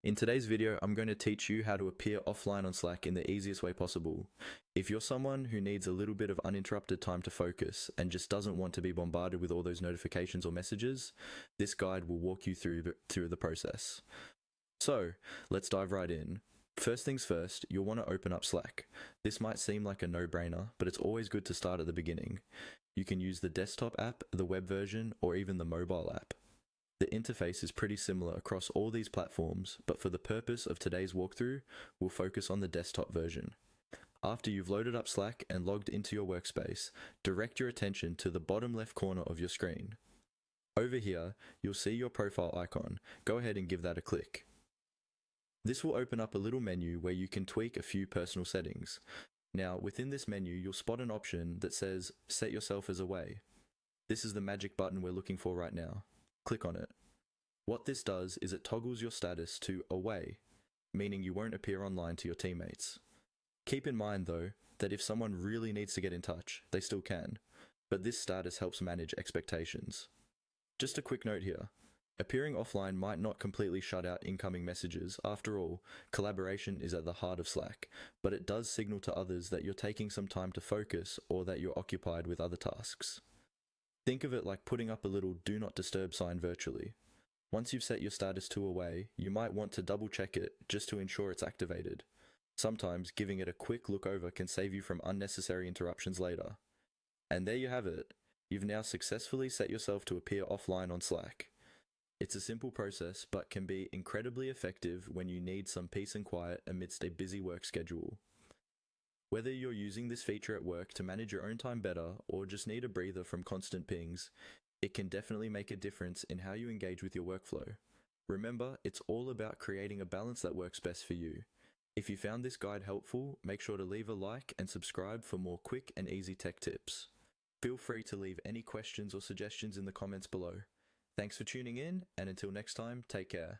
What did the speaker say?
In today's video, I'm going to teach you how to appear offline on Slack in the easiest way possible. If you're someone who needs a little bit of uninterrupted time to focus and just doesn't want to be bombarded with all those notifications or messages, this guide will walk you through the process. So, let's dive right in. First things first, you'll want to open up Slack. This might seem like a no-brainer, but it's always good to start at the beginning. You can use the desktop app, the web version, or even the mobile app. The interface is pretty similar across all these platforms, but for the purpose of today's walkthrough, we'll focus on the desktop version. After you've loaded up Slack and logged into your workspace, direct your attention to the bottom left corner of your screen. Over here, you'll see your profile icon. Go ahead and give that a click. This will open up a little menu where you can tweak a few personal settings. Now, within this menu, you'll spot an option that says Set Yourself as Away. This is the magic button we're looking for right now. Click on it. What this does is it toggles your status to away, meaning you won't appear online to your teammates. Keep in mind though, that if someone really needs to get in touch, they still can, but this status helps manage expectations. Just a quick note here. Appearing offline might not completely shut out incoming messages. After all, collaboration is at the heart of Slack, but it does signal to others that you're taking some time to focus or that you're occupied with other tasks. Think of it like putting up a little do not disturb sign virtually. Once you've set your status to away, you might want to double check it just to ensure it's activated. Sometimes giving it a quick look over can save you from unnecessary interruptions later. And there you have it. You've now successfully set yourself to appear offline on Slack. It's a simple process, but can be incredibly effective when you need some peace and quiet amidst a busy work schedule. Whether you're using this feature at work to manage your own time better or just need a breather from constant pings, it can definitely make a difference in how you engage with your workflow. Remember, it's all about creating a balance that works best for you. If you found this guide helpful, make sure to leave a like and subscribe for more quick and easy tech tips. Feel free to leave any questions or suggestions in the comments below. Thanks for tuning in, and until next time, take care.